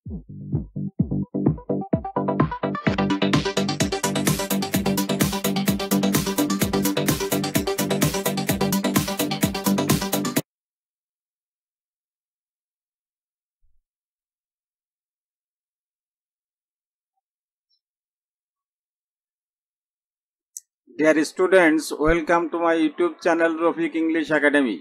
Dear students, welcome to my YouTube channel Rafiq English Academy.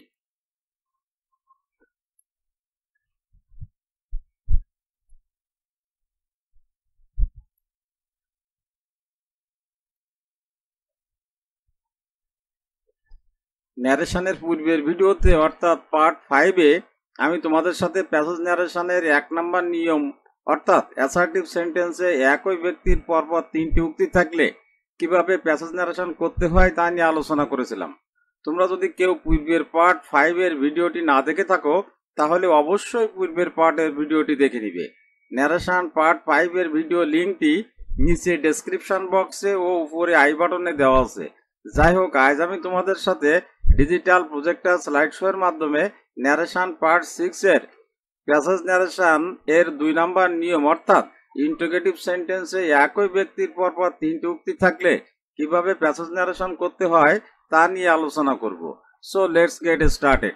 ন্যারেশনের পূর্বের ভিডিওতে অর্থাৎ part 5-এ আমি তোমাদের সাথে প্যাসেজ ন্যারেশনের 1 নম্বর নিয়ম অর্থাৎ অ্যাসার্টিভ সেন্টেন্সে একই ব্যক্তির পরপর 3টি উক্তি থাকলে কিভাবে প্যাসেজ ন্যারেশন করতে হয় তা নিয়ে আলোচনা করেছিলাম। তোমরা যদি কেউ পূর্বের পার্ট 5-এর ভিডিওটি না দেখে থাকো তাহলে অবশ্যই পূর্বের পার্টের ভিডিওটি দেখে নিবে। ন্যারেশন পার্ট 5-এর ভিডিও লিঙ্কটি নিচে ডেসক্রিপশন বক্সে ও উপরে আই বাটনে দেওয়া আছে। যাই হোক, আজ আমি তোমাদের সাথে ডিজিটাল প্রজেক্টর স্লাইড শো এর মাধ্যমে ন্যারেশন পার্ট 6-এর প্যাসেজ ন্যারেশন এর 2 নম্বর নিয়ম অর্থাৎ ইন্টারোগেটিভ সেন্টেন্সে একই ব্যক্তির পরপর 3টি উক্তি থাকলে কিভাবে প্যাসেজ ন্যারেশন করতে হয় তা নিয়ে আলোচনা করব। So let's get started.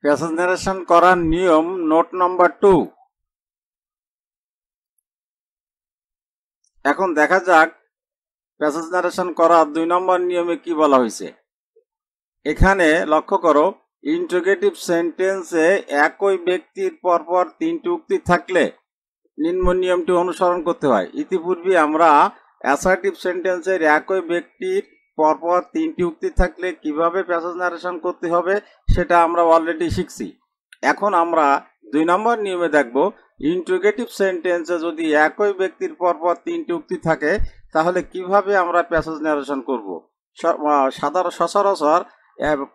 Passage narration করার নিয়ম নোট নাম্বার 2। এখন দেখা যাক প্যাসেজ ন্যারেশন করার 2 নম্বর নিয়মে কি বলা হয়েছে। এখানে লক্ষ্য করো, ইন্টারোগেটিভ সেন্টেন্সে একই ব্যক্তির পরপর 3টি উক্তি থাকলে নিম্ন নিয়মটি অনুসরণ করতে হয়। ইতিপূর্বে আমরা অ্যাসার্টিভ সেন্টেন্সের একই ব্যক্তির পরপর 3টি উক্তি থাকলে কিভাবে প্যাসেজ ন্যারেশন করতে হবে সেটা আমরা অলরেডি শিখছি। এখন আমরা 2 নম্বর নিয়মে দেখব, ইন্টারোগেটিভ সেন্টেন্সে যদি একই ব্যক্তির পরপর 3টি উক্তি থাকে তাহলে কিভাবে আমরা প্যাসেজ ন্যারেশন করব। সচরাচর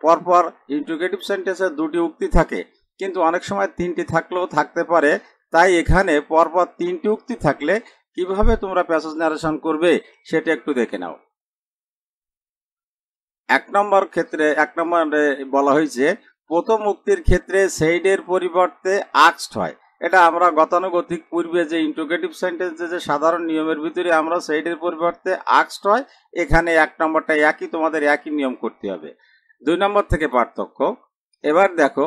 পরপর ইন্টারোগেটিভ সেন্টেন্সে 2টি উক্তি থাকে, কিন্তু অনেক সময় 3টি থাকলেও থাকতে পারে। তাই এখানে পরপর 3টি উক্তি থাকলে কিভাবে তোমরা প্যাসেজ ন্যারেশন করবে সেটা একটু দেখে নাও। 1 নম্বরে বলা হয়েছে, প্রথম উক্তির ক্ষেত্রে সেইডের পরিবর্তে আস্কড হয়। এটা আমরা গতানুগতিক পূর্বে যে ইন্টারোগেটিভ সেন্টেন্সে যে সাধারণ নিয়মের ভিতরে আমরা সেইডের পরিবর্তে আস্কড হয়, এখানে 1 নম্বরটা একই, তোমাদের একই নিয়ম করতে হবে। 2 নম্বর থেকে পার্থক্য। এবার দেখো,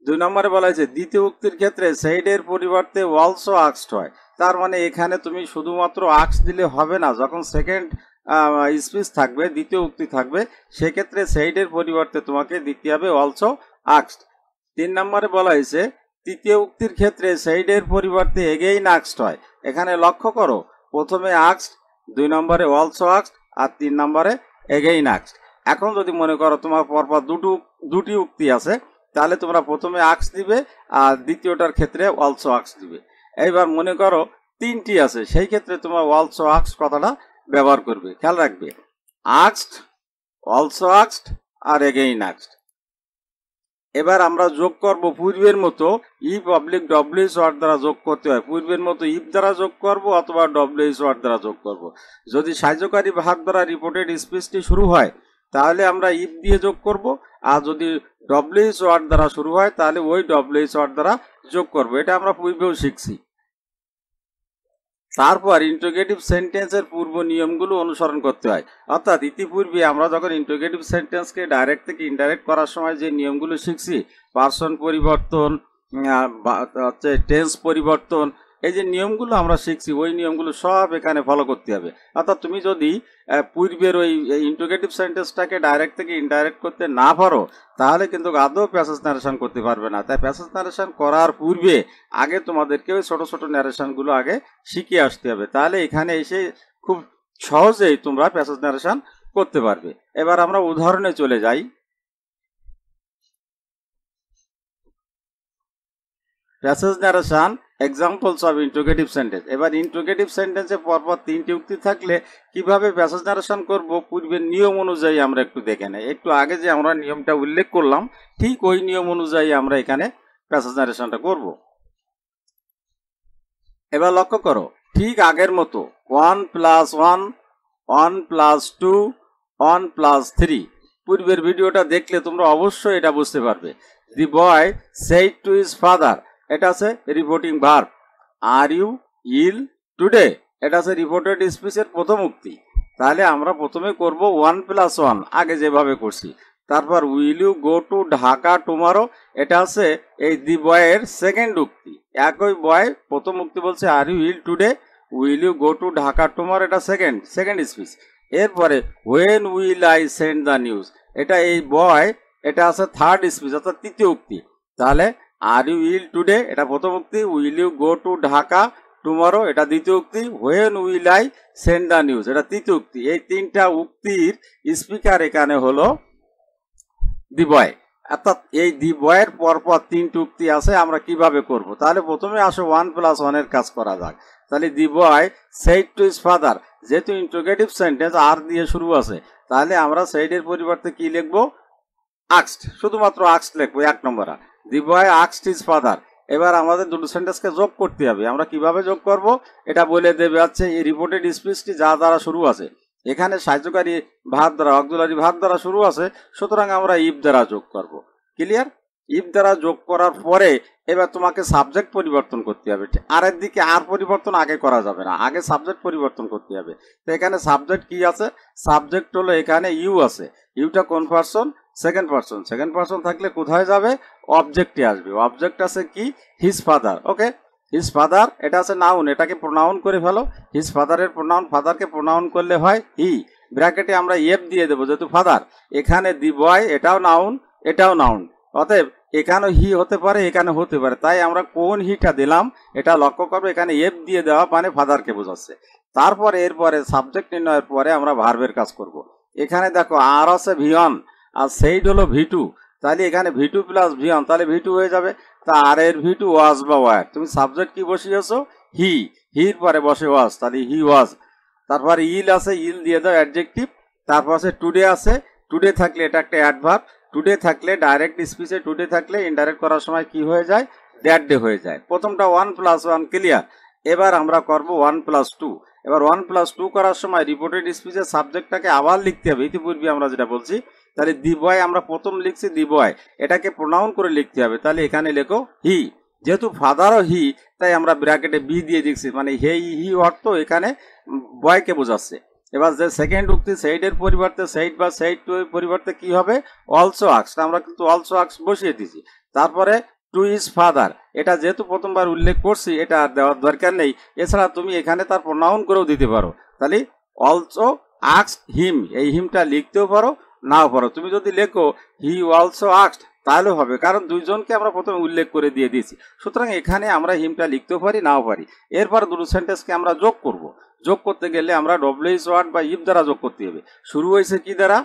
2 নম্বরে বলা হয়েছে দ্বিতীয় উক্তির ক্ষেত্রে সেইডের পরিবর্তে অলসো আস্কড হয়। তার মানে এখানে তুমি শুধুমাত্র আস্ক দিলে হবে না, যখন সেকেন্ড স্পিচ থাকবে, দ্বিতীয় উক্তি থাকবে, সেক্ষেত্রে সেইডের পরিবর্তে তোমাকে দিতে হবে অলসো আস্কড। 3 নম্বরে বলা হয়েছে তৃতীয় উক্তির ক্ষেত্রে সেইডের পরিবর্তে এগেইন আস্কড হয়। এখানে লক্ষ্য করো, প্রথমে আস্কড, 2 নম্বরে অলসো আস্কড আর 3 নম্বরে এগেইন আস্কড। এখন যদি মনে করো তোমার পরপর দুটি উক্তি আছে, তাহলে তোমরা প্রথমে আস্ক দিবে আর দ্বিতীয়টার ক্ষেত্রে অলসো আস্ক দিবে। এইবার মনে করো 3টি আছে, সেই ক্ষেত্রে তোমরা অলসো আস্ক কথাটা ব্যবহার করবে। খেয়াল রাখবে, আস্কড, অলসো আস্কড আর এগেইন আস্কড। এবার আমরা যোগ করব পূর্বের মতো ইফ অবলিক ডব্লিউএইচ ওয়ার্ড দ্বারা যোগ করতে হয়। পূর্বের মতো ইফ দ্বারা যোগ করব অথবা ডব্লিউএইচ ওয়ার্ড দ্বারা যোগ করব। যদি সাহায্যকারী ভাগ দ্বারা রিপোর্টেড স্পিচটি শুরু হয় তাহলে আমরা ইফ দিয়ে যোগ করব, আর যদি ডব্লিউএইচ ওয়ার্ড দ্বারা শুরু হয় তাহলে ওই ডব্লিউএইচ ওয়ার্ড দ্বারা যোগ করব। এটা আমরা পূর্বেও শিখছি। তারপর ইন্টারোগেটিভ সেন্টেন্সের পূর্ব নিয়মগুলো অনুসরণ করতে হয়। অর্থাৎ ইতিপূর্বে আমরা যখন ইন্টারোগেটিভ সেন্টেন্সকে ডাইরেক্ট থেকে ইনডাইরেক্ট করার সময় যে নিয়মগুলো শিখছি, পার্সন পরিবর্তন, টেন্স পরিবর্তন, এই যে নিয়মগুলো আমরা শিখছি ওই নিয়মগুলো সব এখানে ফলো করতে হবে। অর্থাৎ তুমি যদি পূর্বের ওই ইন্টারোগেটিভ সেন্টেন্সটাকে ডাইরেক্ট থেকে ইনডাইরেক্ট করতে না পারো তাহলে কিন্তু আদৌ প্যাসেজ ন্যারেশন করতে পারবে না। তাই প্যাসেজ ন্যারেশন করার পূর্বে আগে তোমাদেরকে ওই ছোট ছোট ন্যারেশনগুলো আগে শিখে আসতে হবে, তাহলে এখানে এসে খুব সহজেই তোমরা প্যাসেজ ন্যারেশন করতে পারবে। এবার আমরা উদাহরণে চলে যাই। Passage narration examples of interrogative sentence. এবার ইন্টারোগেটিভ সেন্টেন্সে পরপর 3টি উক্তি থাকলে কিভাবে প্যাসেজ ন্যারেশন করব পূর্বের নিয়ম অনুযায়ী আমরা একটু দেখে নেই। একটু আগে যে আমরা নিয়মটা উল্লেখ করলাম ঠিক ওই নিয়ম অনুযায়ী আমরা এখানে প্যাসেজ ন্যারেশনটা করব। এবার লক্ষ্য করো, ঠিক আগের মতো 1+1, 1+2, 1+3। পূর্বের ভিডিওটা দেখলে তোমরা অবশ্যই এটা বুঝতে পারবে। The boy said to his father, এটা আছে reporting verb. Are you ill today, এটা আছে রিপোর্টেড স্পিচের প্রথম উক্তি। তাহলে আমরা প্রথমে করব 1+1 আগে যেভাবে করছি। তারপর will you go to Dhaka tomorrow, এটা আছে এই দি বয়ের সেকেন্ড উক্তি। একই বয় প্রথম উক্তি বলছে are you ill today, will you go to Dhaka tomorrow, এটা সেকেন্ড স্পিচ। এরপরে when will I send the news, এটা এই বয়, এটা আছে থার্ড স্পিচ অর্থাৎ তৃতীয় উক্তি। তাহলে আর ইউ উইল টুডে এটা প্রথম উক্তি, will you go to Dhaka tomorrow এটা দ্বিতীয় উক্তি, when will I send the news এটা তৃতীয় উক্তি। এই তিনটা উক্তির স্পিকার এখানে হলো দি বয়। অর্থাৎ এই দি বয়ের পরপর তিনটি উক্তি আছে। আমরা কিভাবে করব? তাহলে প্রথমে আসো 1+1 এর কাজ করা যাক। তাহলে the boy said to his father, যেহেতু ইন্টারোগেটিভ সেন্টেন্স আর দিয়ে শুরু আছে, তাহলে আমরা সেডের পরিবর্তে কি লিখবো? আক্সড, শুধুমাত্র আক্সড লিখবো 1 নম্বর। দি বয় আক্সড হিজ ফাদার। এবার আমাদের দুটো সেন্টেন্সকে যোগ করতে হবে। আমরা কিভাবে যোগ করব এটা বলে দেবে আছে এই রিপোর্টেড স্পিচটি যা দ্বারা শুরু আছে। এখানে সাহায্যকারী ভার্ব দ্বারা অক্সিলারি ভার্ব দ্বারা শুরু আছে, সুতরাং আমরা ইফ দ্বারা যোগ করব। ক্লিয়ার? ইফ দ্বারা যোগ করার পরে এবার তোমাকে সাবজেক্ট পরিবর্তন করতে হবে। আর এর দিকে আর পরিবর্তন আগে করা যাবে না, আগে সাবজেক্ট পরিবর্তন করতে হবে। তো এখানে সাবজেক্ট কি আছে? সাবজেক্ট হলো এখানে ইউ আছে। ইউটা কোন person? Second person. Second person থাকলে কোথায় যাবে? অবজেক্টে আসবে। অবজেক্ট আছে কি? His father. Okay, his father এটা আছে নাউন, এটাকে প্রোনাউন করে ফেলো। হিজ ফাদারের প্রোনাউন, ফাদারকে প্রোনাউন করলে হয় হি। ব্র্যাকেটে আমরা এফ দিয়ে দেবো যেহেতু ফাদার। এখানে দি বয় এটাও নাউন, এটাও নাউন, অতএব এখানে হি হতে পারে, এখানে হতে পারে। তাই আমরা কোন হিটা দিলাম এটা লক্ষ্য করবো। এখানে এফ দিয়ে দেওয়া মানে ফাদারকে বোঝাচ্ছে। তারপরে এরপরে সাবজেক্ট নির্ণয়ের পরে আমরা ভার্বের কাজ করব। এখানে দেখো আর আছে ভিয়ন আর সেইড হলো ভি2, তাহলে এখানে ভি2 প্লাস ভিয়ন, তাহলে ভি2 হয়ে যাবে। তা আর এর ভি2 ওয়াজ বা ওয়ার, তুমি সাবজেক্ট কি বসিয়েছো? হি, হির পরে বসে ওয়াজ, তাহলে হি ওয়াজ। তারপর ইল আছে, ইল দিয়ে দাও অ্যাডজেক্টিভ। তারপর আছে টুডে আছে, টুডে থাকলে এটা একটা অ্যাডভার্ব। টুডে থাকলে ডাইরেক্ট স্পিচে টুডে থাকলে ইনডাইরেক্ট করার সময় কি হয়ে যায়? দ্যাট ডে হয়ে যায়। প্রথমটা 1+1 ক্লিয়ার। এবার আমরা করব 1+2। এবার 1+2 করার সময় রিপোর্টেড স্পিচের সাবজেক্টটাকে আবার লিখতে হবে, ইতিপূর্বে আমরা যেটা বলছি। তাহলে দি বয় আমরা প্রথম লিখছি দি বয়, এটাকে প্রোনাউন করে লিখতে হবে। তাহলে এখানে লেখো হি, যেহেতু ফাদারও হি তাই আমরা ব্র্যাকেটে বি দিয়ে দিচ্ছি, মানে হে হি অর্থ এখানে বয়কে বোঝাচ্ছে। এবার যে সেকেন্ড উক্তি সেইডের পরিবর্তে সেইড বা সেইড টু এর পরিবর্তে কি হবে? অলসো আক্সড, আমরা কিন্তু অলসো আক্সড বসিয়ে দিয়েছি। তারপরে টু ইজ ফাদার, এটা যেহেতু প্রথমবার উল্লেখ করছি এটা আর দেওয়ার দরকার নেই। এছাড়া তুমি এখানে তার প্রোনাউন করেও দিতে পারো। তাহলে অলসো আক্সড হিম, এই হিমটা লিখতেও পারো নাও পারো। তুমি যদি লেখো হি অলসো আক্সড তাহলে হবে, কারণ দুইজনকে আমরা প্রথমে উল্লেখ করে দিয়ে দিয়েছি। সুতরাং এখানে আমরা হিমটা লিখতেও পারি নাও পারি। এরপর দুটো সেন্টেন্সকে আমরা যোগ করব। যোগ করতে গেলে আমরা ডব্লিউএইচ ওয়ার্ড বা ইফ দ্বারা যোগ করতে হবে। শুরু হয়েছে কি দ্বারা?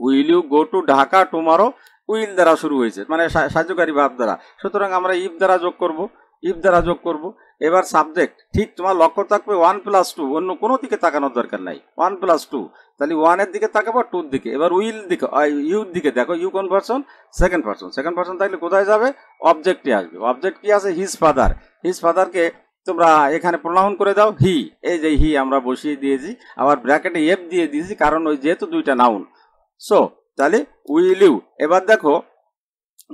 Will you go to Dhaka tomorrow, will দ্বারা শুরু হয়েছে, মানে সাহায্যকারী ভার্ব দ্বারা। সুতরাং আমরা ইফ দ্বারা যোগ করব, ইফ দ্বারা যোগ করব। এবার সাবজেক্ট, ঠিক তোমার লক্ষ্য থাকবে 1+2, অন্য কোনো দিকে তাকানোর দরকার নাই। 1+2, তাহলে 1 এর দিকে তাকাবো, 2 এর দিকে। এবার উইল দিকে, ইউর দিকে দেখো, ইউ কোন person? Second person. Second person থাকলে কোথায় যাবে? অবজেক্টে আসবে। অবজেক্ট কি আছে? His father. হিজ ফাদারকে তোমরা এখানে প্রোনাউন করে দাও হি, এই যে হি আমরা বসিয়ে দিয়েছি। আবার ব্র্যাকেটে এফ দিয়ে দিয়েছি, কারণ ওই যেহেতু দুইটা নাউন। সো তাহলে উইল ইউ। এবার দেখো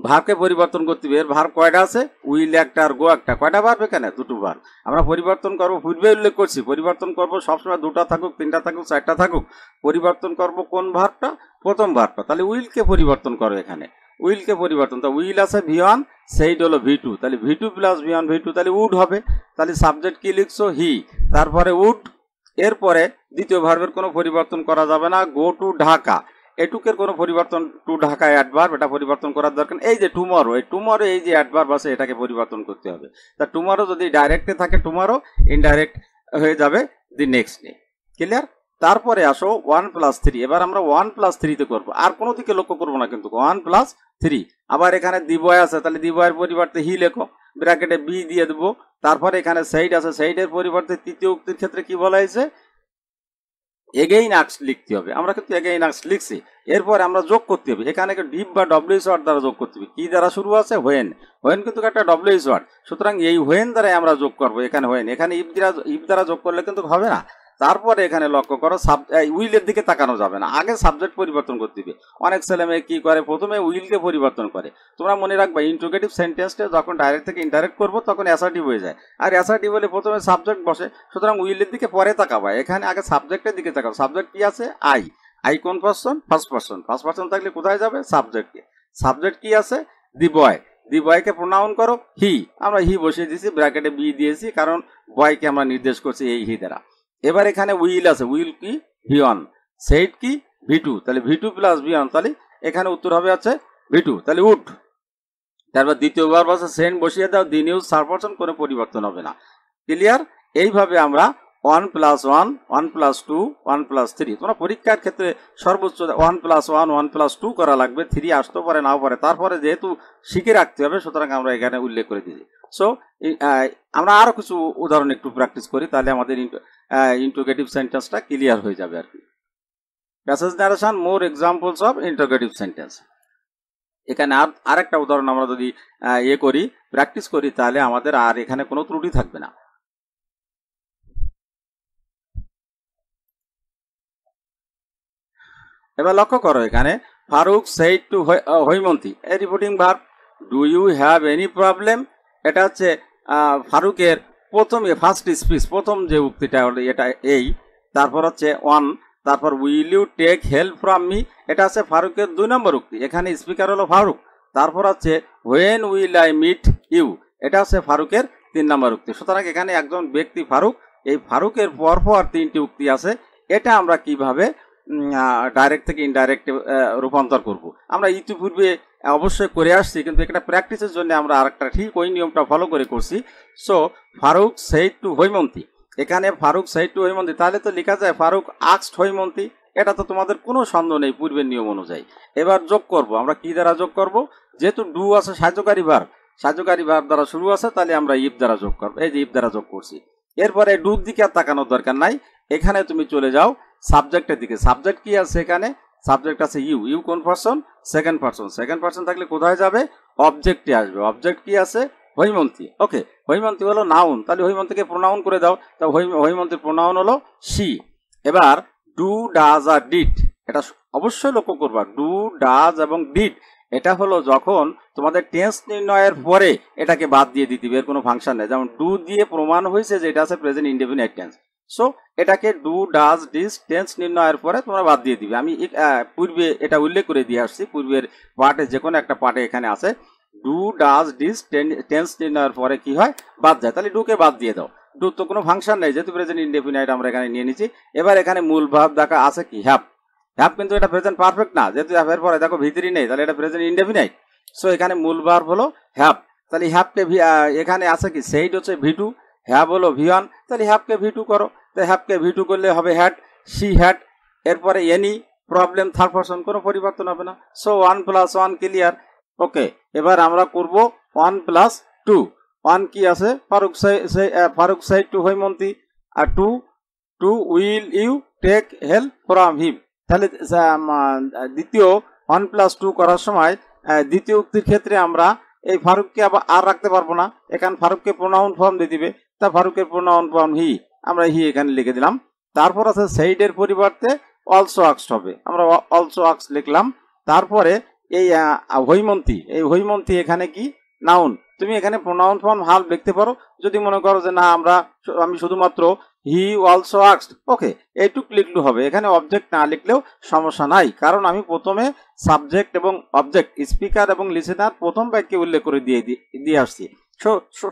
ভার্বকে পরিবর্তন করতে হবে। এর ভার্ব কয়টা আছে? উইল একটা আর গো একটা। কয়টা ভার্ব এখানে? দুটো ভার্ব। আমরা পরিবর্তন করবো, পূর্বে উল্লেখ করছি পরিবর্তন করবো সবসময় দুটা থাকুক, তিনটা থাকুক, চারটা থাকুক। পরিবর্তন করবো কোন ভার্বটা? প্রথম ভার্বটা। তাহলে উইলকে পরিবর্তন করো এখানে, উইলকে পরিবর্তন। তো উইল আছে ভি1, সেইড হলো ভি2, তাহলে ভি2 প্লাস ভি1 ভি2, তাহলে উড হবে। তাহলে সাবজেক্ট কি লিখছো? হি, তারপরে উড। এরপরে দ্বিতীয় ভার্বের কোনো পরিবর্তন করা যাবে না। গো টু ঢাকা, এটুকের কোনো পরিবর্তন, টু ঢাকা অ্যাডভার্ব, এটা পরিবর্তন করার দরকার। এই যে টুমরো, এই টুমরো এই যে অ্যাডভার্ব আছে এটাকে পরিবর্তন করতে হবে। তা টুমরো যদি ডাইরেক্টে থাকে টুমরো, ইনডাইরেক্ট হয়ে যাবে দি নেক্সট ডে। ক্লিয়ার? তারপরে আসো 1+3। এবার আমরা 1+3 করবো, আর কোনো দিকে লক্ষ্য করবো না কিন্তু। 1+3। আবার এখানে দি বয় আছে, তাহলে দি বয়ের পরিবর্তে হি লেখো, ব্র্যাকেটে বি দিয়ে দেবো। তারপরে এখানে সেইড আছে, সেইডের পরিবর্তে তৃতীয় উক্তির ক্ষেত্রে কি বলা হয়েছে? এগেইন আক্স লিখতে হবে। আমরা কিন্তু এগেইন আক্স লিখছি। এরপর আমরা যোগ করতে হবে। এখানে ডিপ বা ডব্লিউএইচ ওয়ার্ড দ্বারা যোগ করতে হবে। কি দ্বারা শুরু আছে? হোয়েন। হোয়েন কিন্তু একটা ডব্লিউএইচ ওয়ার্ড, সুতরাং এই হোয়েন দ্বারাই আমরা যোগ করবো। এখানে হোয়েন, এখানে ইফ দ্বারা যোগ করলে কিন্তু হবে না। তারপরে এখানে লক্ষ্য করো উইলের দিকে তাকানো যাবে না, আগে সাবজেক্ট পরিবর্তন করতে হবে। অনেক ছেলে মেয়ে কি করে, প্রথমে উইলকে পরিবর্তন করে। তোমরা মনে রাখবা ইন্ট্রোগেটিভ সেন্টেন্সটা যখন ডাইরেক্ট থেকে ইনডাইরেক্ট করবো তখন অ্যাসার্টিভ হয়ে যায়, আর অ্যাসার্টিভ হলে প্রথমে সাবজেক্ট বসে, সুতরাং উইলের দিকে পরে তাকাবা, এখানে আগে সাবজেক্টের দিকে তাকাবো। সাবজেক্ট কি আছে? আই কোন person? First person. First person থাকলে কোথায় যাবে? সাবজেক্টকে। সাবজেক্ট কি আছে? দি বয়। দি বয়কে প্রোনাউন করো হি, আমরা হি বসিয়ে দিয়েছি, ব্র্যাকেটে বি দিয়েছি, কারণ বয়কে আমরা নির্দেশ করছি এই হি দ্বারা। এবার এখানে উইল আছে, উইল কি? ভি1। সেইড কি? ভি2, তাহলে ভি2 প্লাস ভি1, তাহলে এখানে উত্তর হবে আছে ভি2, তাহলে উড। তারপর দ্বিতীয় ভার্ব আছে সেন্ড, বসিয়ে দাও, দি নিউজ থার্ড পার্সন, কোনো পরিবর্তন হবে না। ক্লিয়ার? এইভাবে আমরা 1+1, 1+2, 1+3, তোমরা পরীক্ষার ক্ষেত্রে সর্বোচ্চ 1+1, 1+2 করা লাগবে, 3 আসতেও পারে নাও পারে, তারপরে যেহেতু শিখে রাখতে হবে সুতরাং আমরা এখানে উল্লেখ করে দিয়েছি। সো আমরা আরো কিছু উদাহরণ একটু প্র্যাকটিস করি, তাহলে আমাদের ইন্টারোগেটিভ সেন্টেন্সটা ক্লিয়ার হয়ে যাবে আর কি। Passage narration, more examples of interrogative sentence. এখানে আর একটা উদাহরণ আমরা যদি করি, প্র্যাকটিস করি, তাহলে আমাদের আর এখানে কোনো ত্রুটি থাকবে না। এবার লক্ষ্য করো, এখানে Faruk said to Haimanti, a reporting verb. Do you have any problem, এটা হচ্ছে ফারুকের প্রথম ফার্স্ট স্পিচ, প্রথম যে উক্তিটা এটা এই, তারপর হচ্ছে ওয়ান, তারপর will you take help from me, এটা হচ্ছে ফারুকের 2 নম্বর উক্তি, এখানে স্পিকার হলো ফারুক। তারপর হচ্ছে when will I meet you, এটা হচ্ছে ফারুকের 3 নম্বর উক্তি। সুতরাং এখানে একজন ব্যক্তি ফারুক, এই ফারুকের পরপর 3টি উক্তি আছে। এটা আমরা কিভাবে ডাইরেক্ট থেকে ইনডাইরেক্ট রূপান্তর করব, আমরা ইতিপূর্বে অবশ্যই করে আসছি, কিন্তু একটা প্র্যাকটিসের জন্য আমরা আরেকটা ঠিক ওই নিয়মটা ফলো করে করছি। So Faruk said to Haimanti, এখানে ফারুক সেইড টু হৈমন্তী, তাহলে তো লেখা যায় ফারুক আস্কড হৈমন্তী, এটা তো তোমাদের কোনো সন্দেহ নেই পূর্বের নিয়ম অনুযায়ী। এবার যোগ করব, আমরা কি দ্বারা যোগ করব? যেহেতু ডু আছে সাহায্যকারী ভার্ব, সাহায্যকারী ভার্ব দ্বারা শুরু আছে, তাহলে আমরা ইফ দ্বারা যোগ করব। এই যে ইফ দ্বারা যোগ করছি। এরপরে ডুর দিকে আর তাকানোর দরকার নাই, এখানে তুমি চলে যাও সাবজেক্টের দিকে। সাবজেক্ট কি আছে? এখানে সাবজেক্ট আছে ইউ। ইউ কোন person? Second person. Second person থাকলে কোথায় যাবে? অবজেক্টে আসবে। অবজেক্ট কি আছে? হৈমন্তী। ওকে, হৈমন্তী হলো নাউন, তাহলে হৈমন্তীকে প্রোনাউন করে দাও, তা হৈমন্তীর প্রোনাউন হলো শি। এবার ডু, ডাজ আর ডিড, এটা অবশ্যই লক্ষ্য করবা, ডু, ডাজ এবং ডিড, এটা হলো যখন তোমাদের টেন্স নির্ণয়ের পরে এটাকে বাদ দিয়ে দিতে হবে, এর কোনো ফাংশন নেই। যেমন ডু দিয়ে প্রমাণ হয়েছে যে এটা আছে প্রেজেন্ট ইনডেফিনিট টেন্স, সো এটাকে ডু, ডাজ, ডিস টেন্স নির্ণয়ের পরে তোমরা বাদ দিয়ে দিবে। আমি পূর্বে এটা উল্লেখ করে দিয়ে আসছি, পূর্বের পার্টে যে কোনো একটা পার্টে এখানে আছে ডু, ডাজ, ডিস টেন্স নির্ণয়ের পরে কি হয়? বাদ যায়, তাহলে ডুকে বাদ দিয়ে দাও। ডু তো কোনো ফাংশন নেই, যেহেতু প্রেজেন্ট ইনডেফিনাইট আমরা এখানে নিয়ে নিচ্ছি। এবার এখানে মূল ভাব দেখা আছে কি? হ্যাভ। হ্যাভ কিন্তু এটা প্রেজেন্ট পারফেক্ট না, যেহেতু হ্যাভের পরে দেখো ভিতরি নেই, তাহলে এটা প্রেজেন্ট ইনডেফিনাইট। সো এখানে মূল ভার্ব হলো হ্যাভ, তাহলে হ্যাভকে এখানে আছে কি? সেইড হচ্ছে ভি2, হ্যাভ হলো ভি1, তাহলে হ্যাভকে ভি2 করো, তো হ্যাভকে ভি2 করলে হবে হ্যাড, শি হ্যাড। এরপরে এনি প্রবলেম থার্ড পার্সন, কোনো পরিবর্তন হবে না। So 1+1 clear. ওকে, এবার আমরা করব 1+2। 1 কি আছে? ফারুক সাইড টু হৈমন্তী, আর 2 will you take help from him. তাহলে দ্বিতীয় 1+2 করার সময় দ্বিতীয় উক্তির ক্ষেত্রে আমরা এই ফারুককে আবার আর রাখতে পারবো না, এখানে ফারুককে প্রোনাউন ফর্ম দিয়ে দিবে, তা ফারুকের প্রোনাউন ফর্ম হি, আমরা হি এখানে লিখে দিলাম। তারপর আছে সেইডের পরিবর্তে অলসো আস্কড হবে, আমরা অলসো আস্কড লিখলাম। তারপরে এই হৈমন্তী, এই হৈমন্তী এখানে কি? নাউন। তুমি এখানে প্রোনাউন ফর্ম হাল লিখতে পারো, যদি মনে করো যে না আমি শুধুমাত্র হি অলসো আস্কড, ওকে এইটুক লিখলে হবে, এখানে অবজেক্ট না লিখলেও সমস্যা নাই, কারণ আমি প্রথমে সাবজেক্ট এবং অবজেক্ট, স্পিকার এবং লিসেনার প্রথম বাক্যে উল্লেখ করে দিয়ে আসছি।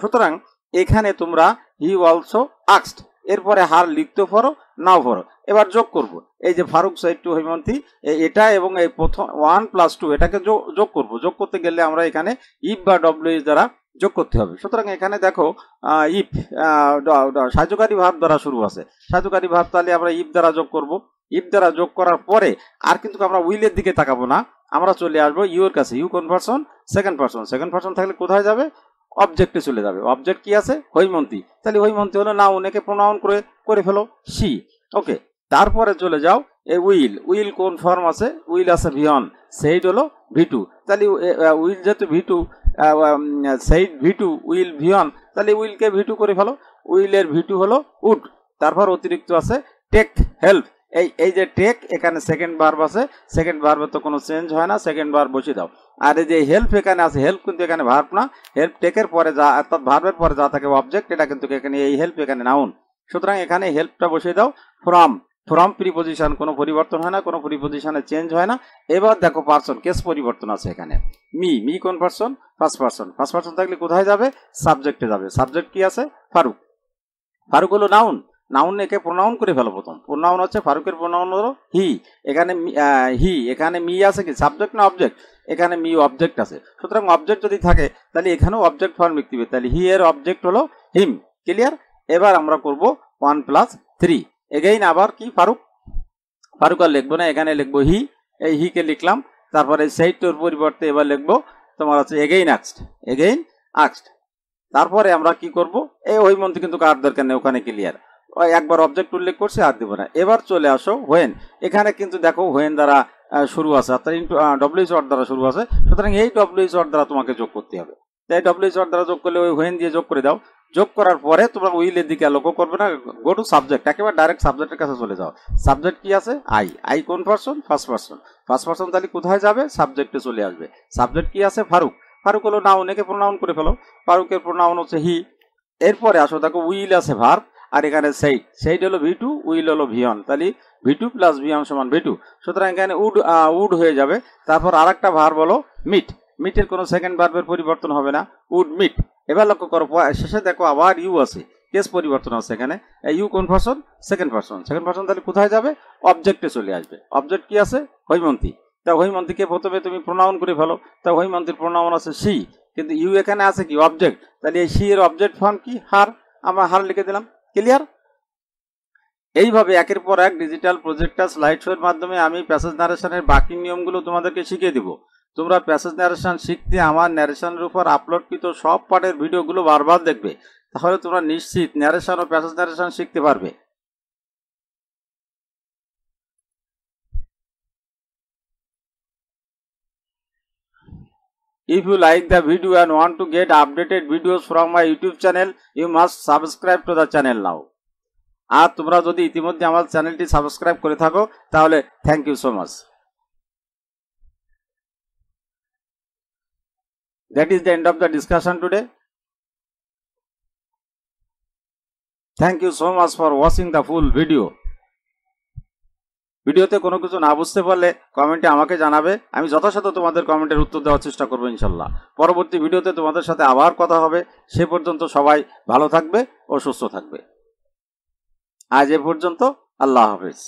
সুতরাং এখানে তোমরা হি অলসো আস্কড, এরপরে হার লিখতে পারো নাও পারো। এবার যোগ করব, এই যে ফারুক সাইড টু হৈমন্তী, এটা এবং এই প্রথম 1+2 এটাকে যোগ করব। যোগ করতে গেলে আমরা এখানে ইফ বা ডব্লিউ দ্বারা যোগ করতে হবে। সুতরাং এখানে দেখো ইফ সাহায্যকারী ভাব দ্বারা শুরু আছে, সাহায্যকারী ভাব, তাহলে আমরা ইফ দ্বারা যোগ করব। ইফ দ্বারা যোগ করার পরে আর কিন্তু আমরা উইলের দিকে তাকাবো না, আমরা চলে আসবো ইউর কাছে। ইউ কোন person? Second person. Second person থাকলে কোথায় যাবে? অবজেক্টে চলে যাবে। অবজেক্ট কি আছে? হৈমন্তী, তাহলে হৈমন্তী হলো না, উনাকে প্রোনাউন করে ফেলো শি। ওকে, তারপরে চলে যাও এই উইল। উইল কোন ফর্ম আছে? উইল আছে ভি1, সেইড হলো ভি2, তাহলে উইল যেহেতু ভি2, সেইড ভি2, উইল ভি1, তাহলে উইলকে ভি2 করে ফেলো। উইলের ভি2 হলো উড, তারপর অতিরিক্ত আছে টেক হেল্প, এই যে টেক, এখানে সেকেন্ড ভার্ব আছে, সেকেন্ড ভার্বে তো কোনো চেঞ্জ হয় না, সেকেন্ড ভার্ব বসিয়ে দাও। আর এই যে হেল্প এখানে আছে, হেল্প কিন্তু এখানে ভার্ব না, হেল্প টেকের পরে যা অর্থাৎ ভার্বের পরে যা থাকে অবজেক্ট, এটা কিন্তু এখানে এই হেল্প এখানে নাউন। সুতরাং এখানে হেল্পটা বসিয়ে দাও। ফ্রম প্রিপজিশন কোনো পরিবর্তন হয় না, কোনো প্রিপজিশনে চেঞ্জ হয় না। এবার দেখো পার্সন, কেস পরিবর্তন আছে এখানে। মি কোন person? First person. First person থাকলে কোথায় যাবে? সাবজেক্টে যাবে। সাবজেক্ট কি আছে? ফারুক। ফারুক হলো নাউন, নাউন একে প্রোনাউন করে ফেলো। প্রথম প্রোনাউন হচ্ছে ফারুকের প্রোনাউন হলো হি। এখানে হি, এখানে মি আছে কি সাবজেক্ট না অবজেক্ট? এখানে মি অবজেক্ট আছে। সুতরাং অবজেক্ট যদি থাকে তাহলে এখানেও অবজেক্ট ফর্ম লিখতে হবে, তাহলে হি এর অবজেক্ট হলো হিম। ক্লিয়ার? এবার আমরা করব 1+3। এগেইন আবার কি ফারুক, ফারুক আর লিখবো না, এখানে লিখবো হি। এই হি কে লিখলাম, তারপরে সেইটোর পরিবর্তে এবার লিখবো তোমার হচ্ছে এগেইন আক্সড। তারপরে আমরা কি করব, এই ওই মন্ত্রী কিন্তু কার দরকার নেই, ওখানে ক্লিয়ার। ওই একবার অবজেক্ট উল্লেখ করছে, আর দেবো না। এবার চলে আসো হোয়েন। এখানে কিন্তু দেখো হোয়েন দ্বারা শুরু আছে, অর্থাৎ ডব্লিউএইচ ওয়ার্ড দ্বারা শুরু আছে। সুতরাং এই ডব্লিউএইচ ওয়ার্ড দ্বারা তোমাকে যোগ করতে হবে। তাই ডব্লিউএইচ ওয়ার্ড দ্বারা যোগ করলে ওই হোয়েন দিয়ে যোগ করে দাও। যোগ করার পরে তোমরা উইলের দিকে লক্ষ্য করবে না, গো টু সাবজেক্ট, একেবারে ডাইরেক্ট সাবজেক্টের কাছে চলে যাও। সাবজেক্ট কি আছে? আই কোন person? First person. First person তাহলে কোথায় যাবে? সাবজেক্টে চলে আসবে। সাবজেক্ট কি আছে? ফারুক। ফারুক হলো নাউন, একে প্রোনাউন করে ফেলো। ফারুকের প্রোনাউন হচ্ছে হি। এরপরে আসো, দেখো উইল আছে ভার্ব, আর এখানে সেইড হলো V2, উইল হলো V1, তাহলে V2 + V1 = V2। সুতরাং এখানে উড হয়ে যাবে। তারপর আর একটা ভার্ব হলো মিট। মিটের কোনো সেকেন্ড ভার্বের পরিবর্তন হবে না, উড মিট। এবার লক্ষ্য করো শেষে দেখো আবার ইউ আছে, কেস পরিবর্তন আছে এখানে। ইউ কোন person? Second person. Second person তাহলে কোথায় যাবে? অবজেক্টে চলে আসবে। অবজেক্ট কি আছে? হৈমন্তী। তা হৈমন্তীকে প্রথমে তুমি প্রোনাউন করে ফেলো। তা হৈমন্তীর প্রোনাউন আছে সি, কিন্তু ইউ এখানে আছে কি? অবজেক্ট। তাহলে এই সি এর অবজেক্ট ফর্ম কি? হার। আমরা হার লিখে দিলাম। ক্লিয়ার? এইভাবে একের পর এক ডিজিটাল প্রজেক্টর স্লাইড শো এর মাধ্যমে আমি প্যাসেজ ন্যারেশনের বাকি নিয়মগুলো তোমাদেরকে শিখিয়ে দিব। তোমরা প্যাসেজ ন্যারেশন শিখতে আমার ন্যারেশনের উপর আপলোডকৃত সব পার্টের ভিডিওগুলো বারবার দেখবে, তাহলে তোমরা নিশ্চিত ন্যারেশন ও প্যাসেজ ন্যারেশন শিখতে পারবে। If you like the video and want to get updated videos from my YouTube channel, you must subscribe to the channel now. আর তোমরা যদি ইতিমধ্যে আমার চ্যানেলটি সাবস্ক্রাইব করে থাকো তাহলে thank you so much. That is the end of the discussion today. Thank you so much for watching the full video. ভিডিওতে কোনো কিছু না বুঝতে পারলে কমেন্টে আমাকে জানাবে, আমি যথাসাধ্য তোমাদের কমেন্টের উত্তর দেওয়ার চেষ্টা করবো ইনশাল্লাহ। পরবর্তী ভিডিওতে তোমাদের সাথে আবার কথা হবে। সে পর্যন্ত সবাই ভালো থাকবে ও সুস্থ থাকবে। আজ এ পর্যন্ত, আল্লাহ হাফেজ।